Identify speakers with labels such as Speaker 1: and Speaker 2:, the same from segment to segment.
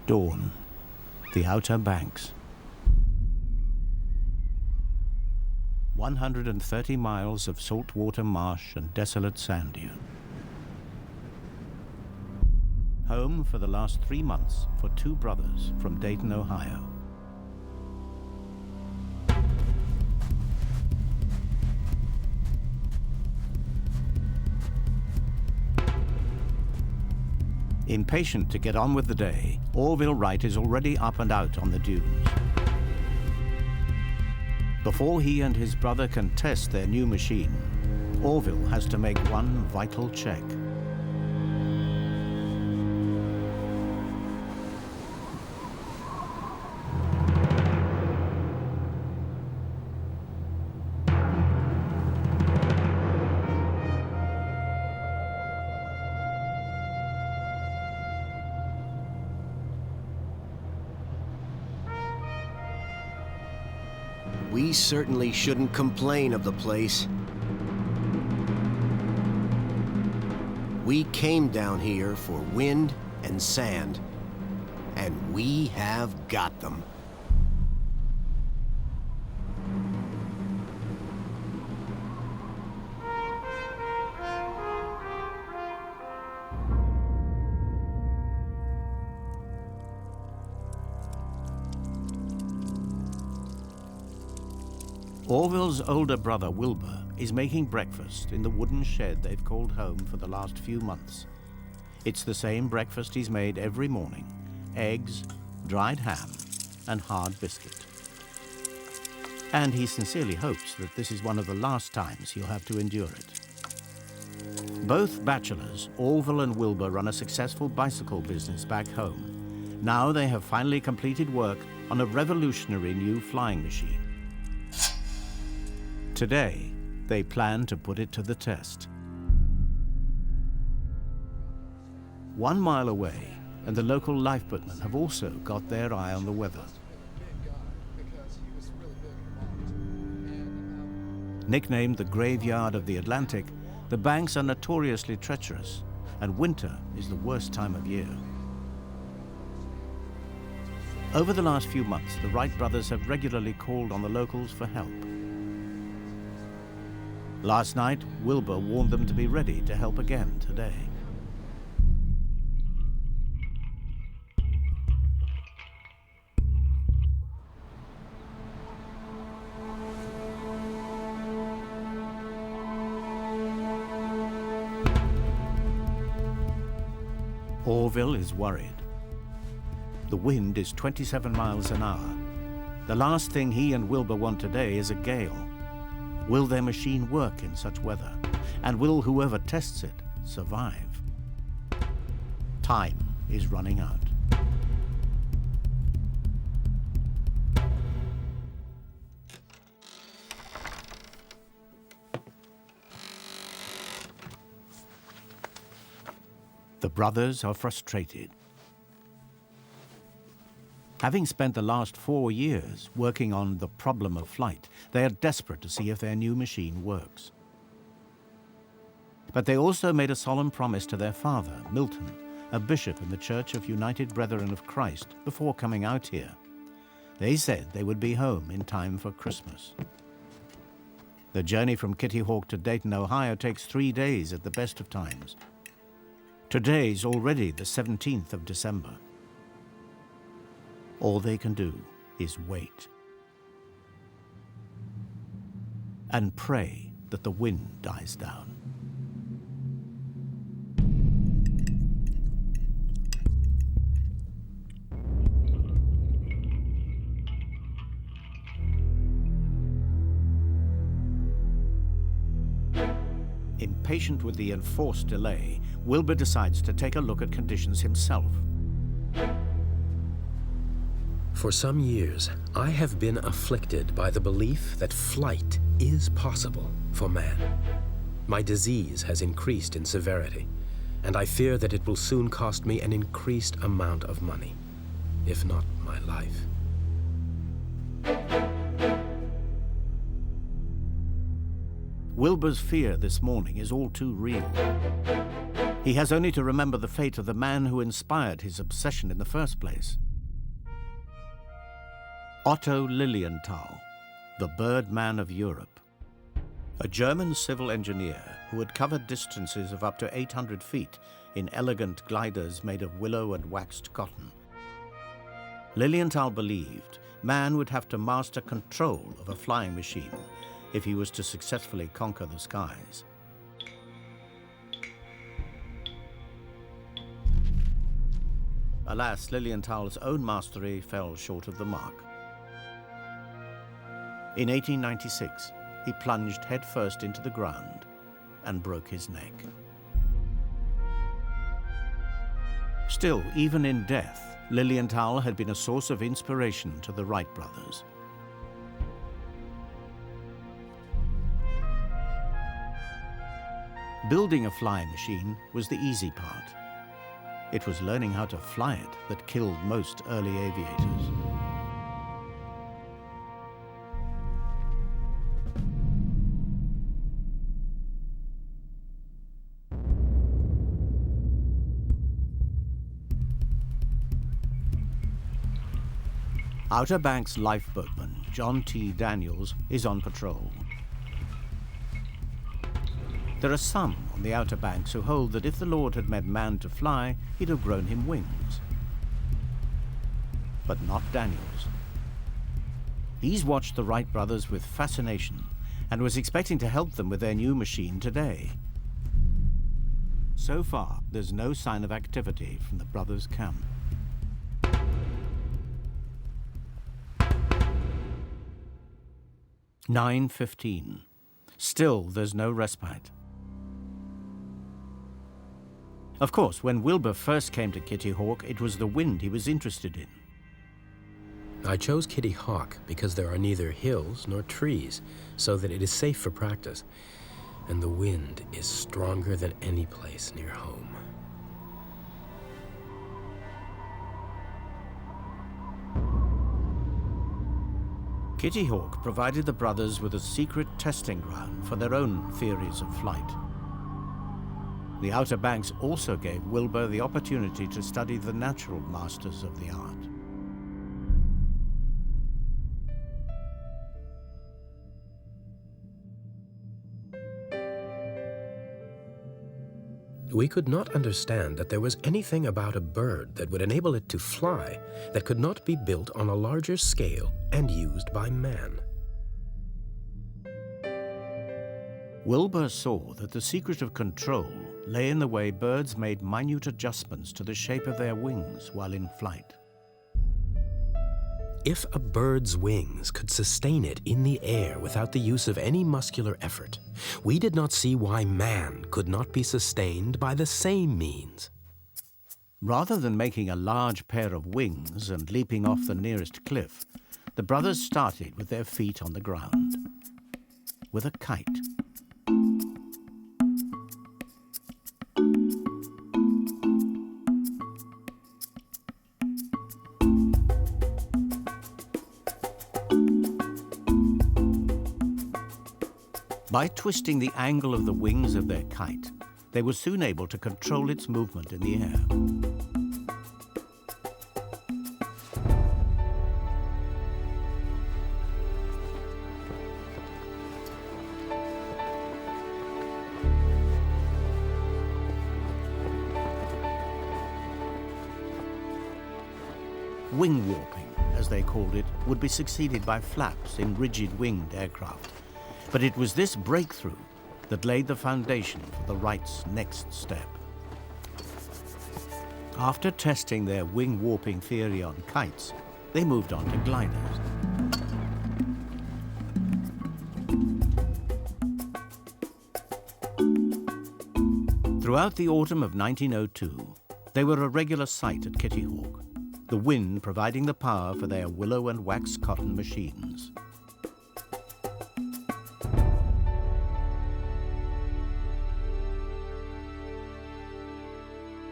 Speaker 1: Dawn, the Outer Banks. 130 miles of saltwater marsh and desolate sand dune. Home for the last 3 months for two brothers from Dayton, Ohio. Impatient to get on with the day, Fly-Wright is already up and out on the dunes. Before he and his brother can test their new machine, Orville has to make one vital check.
Speaker 2: We certainly shouldn't complain of the place. We came down here for wind and sand, and we have got them.
Speaker 1: Orville's older brother, Wilbur, is making breakfast in the wooden shed they've called home for the last few months. It's the same breakfast he's made every morning: eggs, dried ham, and hard biscuit. And he sincerely hopes that this is one of the last times he'll have to endure it. Both bachelors, Orville and Wilbur, run a successful bicycle business back home. Now they have finally completed work on a revolutionary new flying machine. Today, they plan to put it to the test. 1 mile away, and the local lifeboatmen have also got their eye on the weather. Nicknamed the graveyard of the Atlantic, the banks are notoriously treacherous, and winter is the worst time of year. Over the last few months, the Wright brothers have regularly called on the locals for help. Last night, Wilbur warned them to be ready to help again today. Orville is worried. The wind is 27 miles an hour. The last thing he and Wilbur want today is a gale. Will their machine work in such weather? And will whoever tests it survive? Time is running out. The brothers are frustrated. Having spent the last 4 years working on the problem of flight, they are desperate to see if their new machine works. But they also made a solemn promise to their father, Milton, a bishop in the Church of United Brethren of Christ, before coming out here. They said they would be home in time for Christmas. The journey from Kitty Hawk to Dayton, Ohio takes 3 days at the best of times. Today's already the 17th of December. All they can do is wait and pray that the wind dies down. Impatient with the enforced delay, Wilbur decides to take a look at conditions himself.
Speaker 3: For some years, I have been afflicted by the belief that flight is possible for man. My disease has increased in severity, and I fear that it will soon cost me an increased amount of money, if not my life.
Speaker 1: Wilbur's fear this morning is all too real. He has only to remember the fate of the man who inspired his obsession in the first place. Otto Lilienthal, the Birdman of Europe. A German civil engineer who had covered distances of up to 800 feet in elegant gliders made of willow and waxed cotton. Lilienthal believed man would have to master control of a flying machine if he was to successfully conquer the skies. Alas, Lilienthal's own mastery fell short of the mark. In 1896, he plunged headfirst into the ground and broke his neck. Still, even in death, Lilienthal had been a source of inspiration to the Wright brothers. Building a flying machine was the easy part. It was learning how to fly it that killed most early aviators. Outer Banks lifeboatman John T. Daniels is on patrol. There are some on the Outer Banks who hold that if the Lord had meant man to fly, he'd have grown him wings. But not Daniels. He's watched the Wright brothers with fascination and was expecting to help them with their new machine today. So far, there's no sign of activity from the brothers' camp. "9:15. Still, there's no respite. Of course, when Wilbur first came to Kitty Hawk, it was the wind he was interested in.
Speaker 3: I chose Kitty Hawk because there are neither hills nor trees, so that it is safe for practice, and the wind is stronger than any place near home.
Speaker 1: Kitty Hawk provided the brothers with a secret testing ground for their own theories of flight. The Outer Banks also gave Wilbur the opportunity to study the natural masters of the art.
Speaker 3: We could not understand that there was anything about a bird that would enable it to fly that could not be built on a larger scale and used by man.
Speaker 1: Wilbur saw that the secret of control lay in the way birds made minute adjustments to the shape of their wings while in flight.
Speaker 3: If a bird's wings could sustain it in the air without the use of any muscular effort, we did not see why man could not be sustained by the same means.
Speaker 1: Rather than making a large pair of wings and leaping off the nearest cliff, the brothers started with their feet on the ground, with a kite. By twisting the angle of the wings of their kite, they were soon able to control its movement in the air. Wing warping, as they called it, would be succeeded by flaps in rigid-winged aircraft. But it was this breakthrough that laid the foundation for the Wrights' next step. After testing their wing warping theory on kites, they moved on to gliders. Throughout the autumn of 1902, they were a regular sight at Kitty Hawk, the wind providing the power for their willow and wax cotton machines.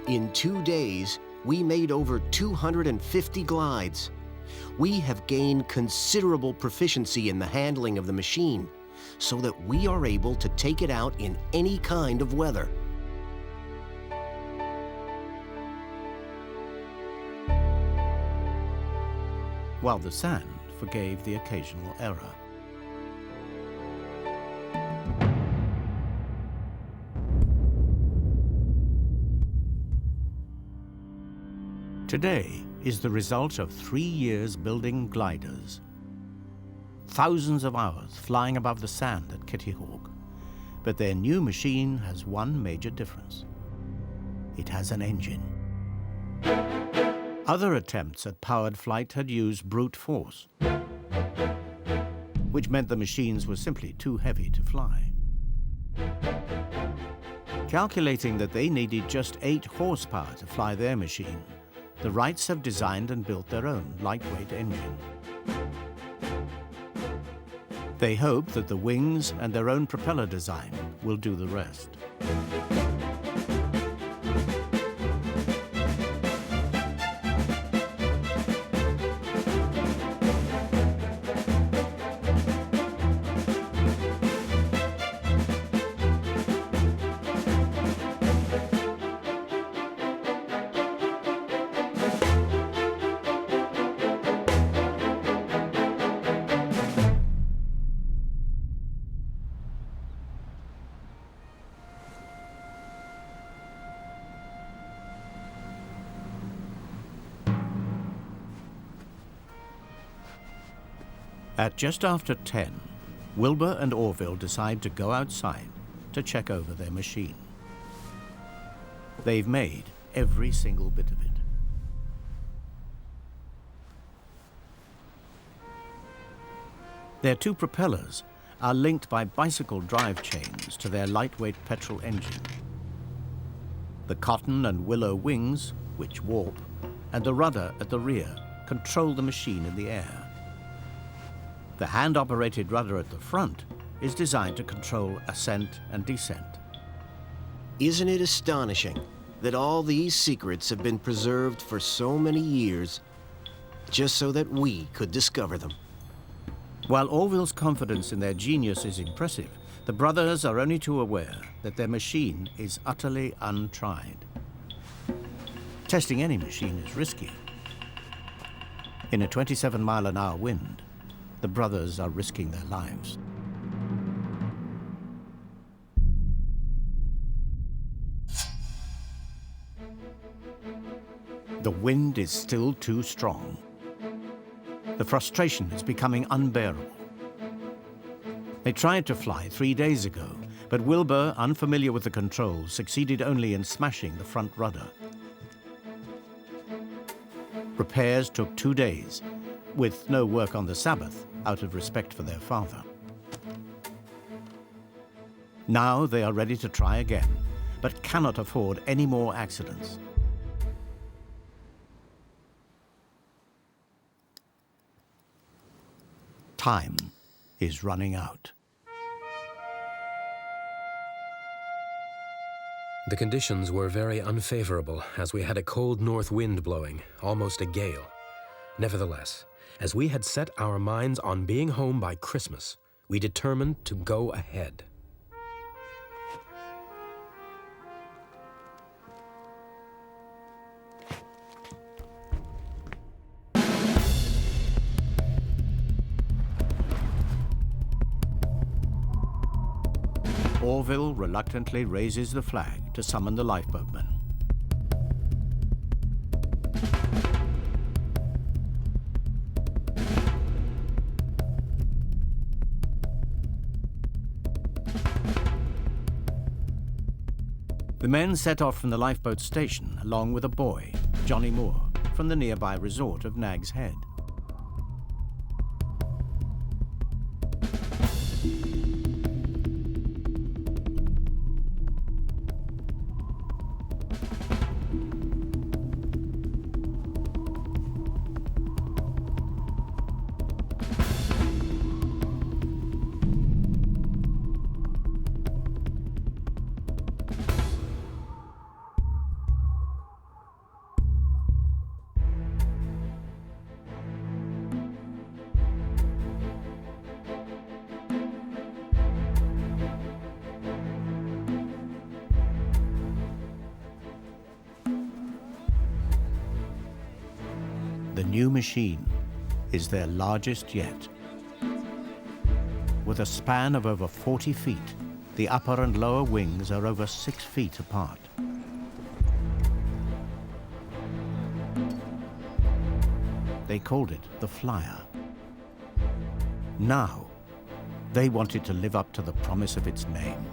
Speaker 2: In 2 days, we made over 250 glides. We have gained considerable proficiency in the handling of the machine, so that we are able to take it out in any kind of weather.
Speaker 1: while the sand forgave the occasional error. Today is the result of 3 years building gliders. Thousands of hours flying above the sand at Kitty Hawk. But their new machine has one major difference. It has an engine. Other attempts at powered flight had used brute force, which meant the machines were simply too heavy to fly. Calculating that they needed just 8 horsepower to fly their machine, the Wrights have designed and built their own lightweight engine. They hope that the wings and their own propeller design will do the rest. At just after 10, Wilbur and Orville decide to go outside to check over their machine. They've made every single bit of it. Their 2 propellers are linked by bicycle drive chains to their lightweight petrol engine. The cotton and willow wings, which warp, and the rudder at the rear control the machine in the air. The hand-operated rudder at the front is designed to control ascent and descent.
Speaker 2: Isn't it astonishing that all these secrets have been preserved for so many years just so that we could discover them?
Speaker 1: While Orville's confidence in their genius is impressive, the brothers are only too aware that their machine is utterly untried. Testing any machine is risky. In a 27-mile-an-hour wind, the brothers are risking their lives. The wind is still too strong. The frustration is becoming unbearable. They tried to fly 3 days ago, but Wilbur, unfamiliar with the controls, succeeded only in smashing the front rudder. Repairs took 2 days, with no work on the Sabbath, out of respect for their father. Now they are ready to try again, but cannot afford any more accidents. Time is running out.
Speaker 3: The conditions were very unfavorable, as we had a cold north wind blowing, almost a gale. Nevertheless, as we had set our minds on being home by Christmas, we determined to go ahead.
Speaker 1: Orville reluctantly raises the flag to summon the lifeboatmen. The men set off from the lifeboat station along with a boy, Johnny Moore, from the nearby resort of Nag's Head. The new machine is their largest yet. With a span of over 40 feet, the upper and lower wings are over 6 feet apart. They called it the Flyer. Now, they wanted to live up to the promise of its name.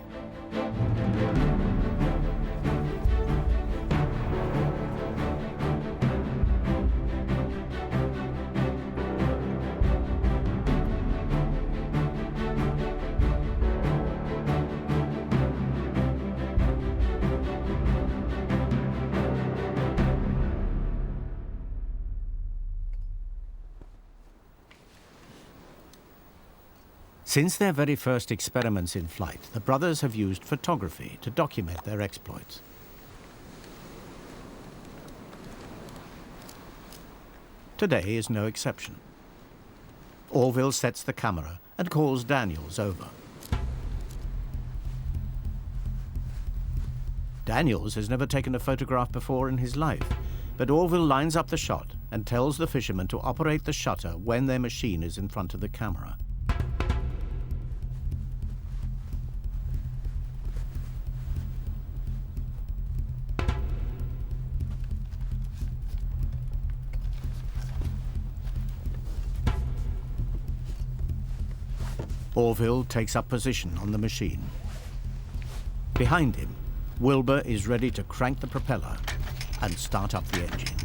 Speaker 1: Since their very first experiments in flight, the brothers have used photography to document their exploits. Today is no exception. Orville sets the camera and calls Daniels over. Daniels has never taken a photograph before in his life, but Orville lines up the shot and tells the fisherman to operate the shutter when their machine is in front of the camera. Orville takes up position on the machine. Behind him, Wilbur is ready to crank the propeller and start up the engine.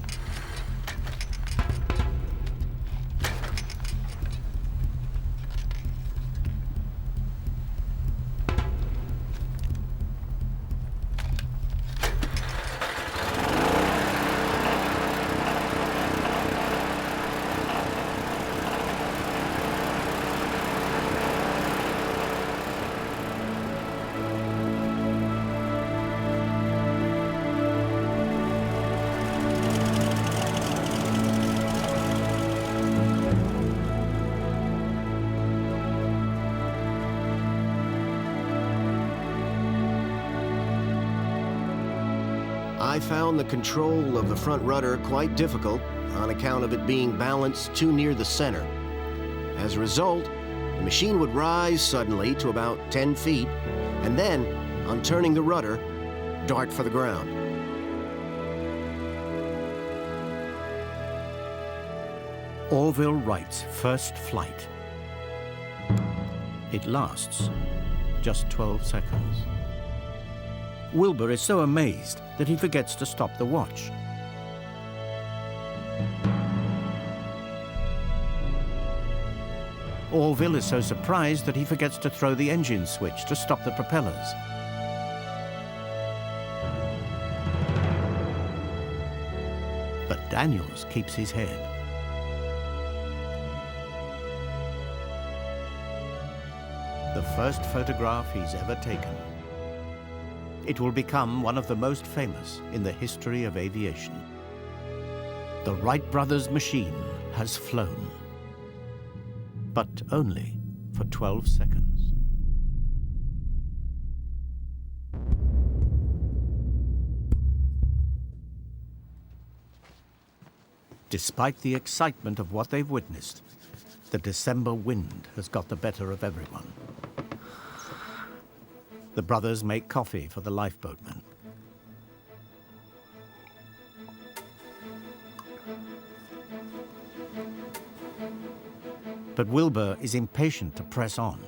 Speaker 2: I found the control of the front rudder quite difficult on account of it being balanced too near the center. As a result, the machine would rise suddenly to about 10 feet, and then, on turning the rudder, dart for the ground.
Speaker 1: Orville Wright's first flight. It lasts just 12 seconds. Wilbur is so amazed that he forgets to stop the watch. Orville is so surprised that he forgets to throw the engine switch to stop the propellers. But Daniels keeps his head. The first photograph he's ever taken. It will become one of the most famous in the history of aviation. The Wright brothers' machine has flown, but only for 12 seconds. Despite the excitement of what they've witnessed, the December wind has got the better of everyone. The brothers make coffee for the lifeboatmen. But Wilbur is impatient to press on.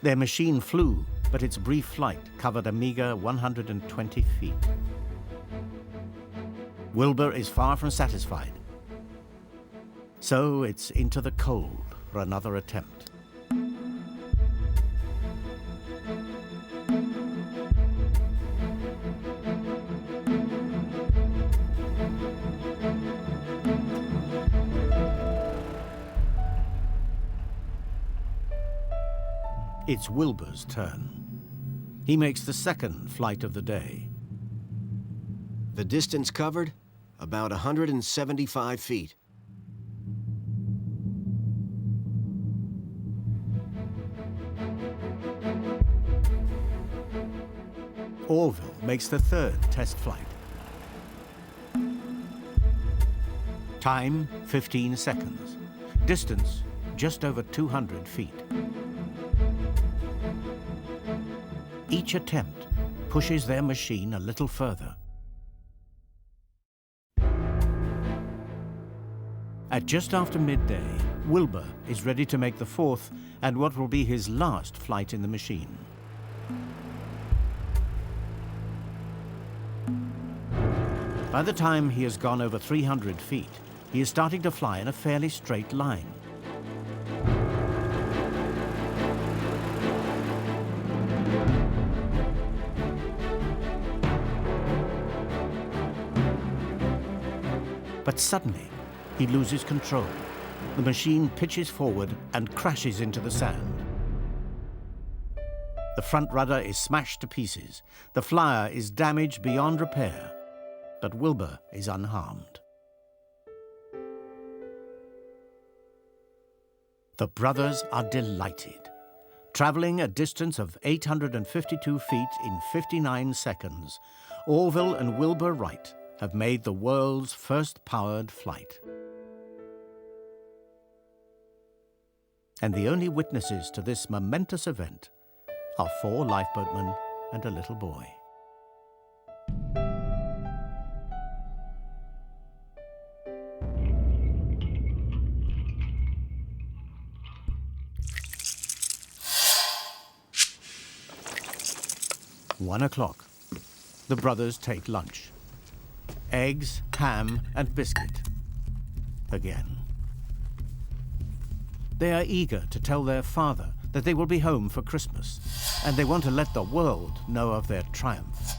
Speaker 1: Their machine flew, but its brief flight covered a meager 120 feet. Wilbur is far from satisfied. So it's into the cold for another attempt. It's Wilbur's turn. He makes the second flight of the day.
Speaker 2: The distance covered, about 175 feet.
Speaker 1: Orville makes the third test flight. Time, 15 seconds. Distance, just over 200 feet. Each attempt pushes their machine a little further. At just after midday, Wilbur is ready to make the fourth and what will be his last flight in the machine. By the time he has gone over 300 feet, he is starting to fly in a fairly straight line. But suddenly, he loses control. The machine pitches forward and crashes into the sand. The front rudder is smashed to pieces. The flyer is damaged beyond repair, but Wilbur is unharmed. The brothers are delighted. Traveling a distance of 852 feet in 59 seconds, Orville and Wilbur Wright have made the world's first powered flight. And the only witnesses to this momentous event are 4 lifeboatmen and a little boy. One o'clock. The brothers take lunch. Eggs, ham, and biscuit. Again. They are eager to tell their father that they will be home for Christmas, and they want to let the world know of their triumph.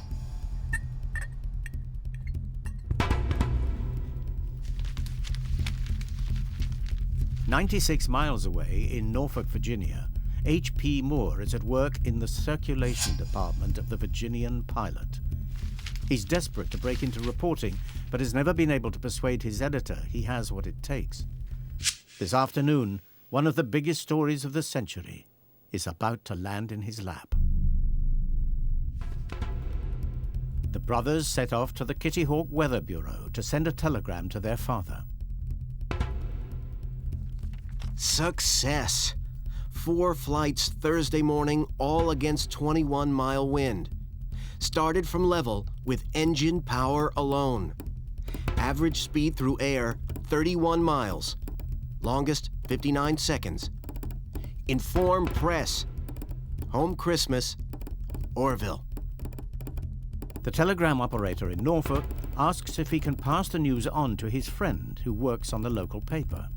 Speaker 1: "96 miles away in Norfolk, Virginia, H.P. Moore is at work in the circulation department of the Virginian Pilot. He's desperate to break into reporting, but has never been able to persuade his editor he has what it takes. This afternoon, one of the biggest stories of the century is about to land in his lap. The brothers set off to the Kitty Hawk Weather Bureau to send a telegram to their father.
Speaker 2: Success! 4 flights Thursday morning, all against 21-mile wind. Started from level with engine power alone. Average speed through air, 31 miles. Longest, 59 seconds. Inform press. Home Christmas, Orville."
Speaker 1: The telegram operator in Norfolk asks if he can pass the news on to his friend who works on the local paper.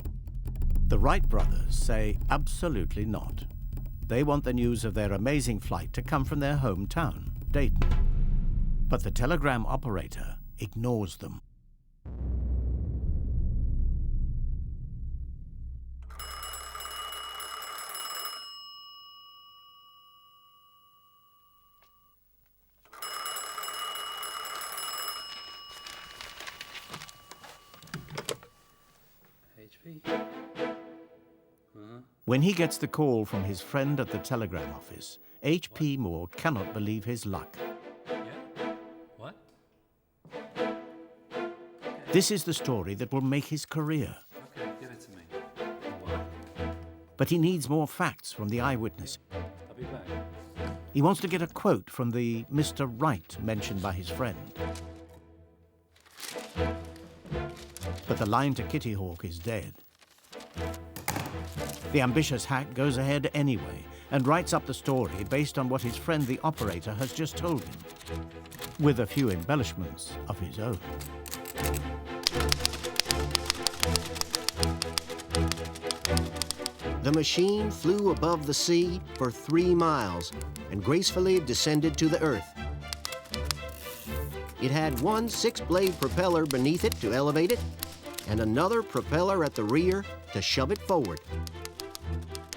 Speaker 1: The Wright brothers say absolutely not. They want the news of their amazing flight to come from their hometown, Dayton. But the telegram operator ignores them. When he gets the call from his friend at the telegram office, H.P. Moore cannot believe his luck.
Speaker 3: What?
Speaker 1: This is the story that will make his career.
Speaker 3: Okay, give it to me. Why?
Speaker 1: But he needs more facts from the eyewitness.
Speaker 3: I'll be back.
Speaker 1: He wants to get a quote from the Mr. Wright mentioned by his friend. But the line to Kitty Hawk is dead. The ambitious hack goes ahead anyway and writes up the story based on what his friend the operator has just told him, with a few embellishments of his own.
Speaker 2: The machine flew above the sea for 3 miles and gracefully descended to the earth. It had one 6-blade propeller beneath it to elevate it, and another propeller at the rear to shove it forward.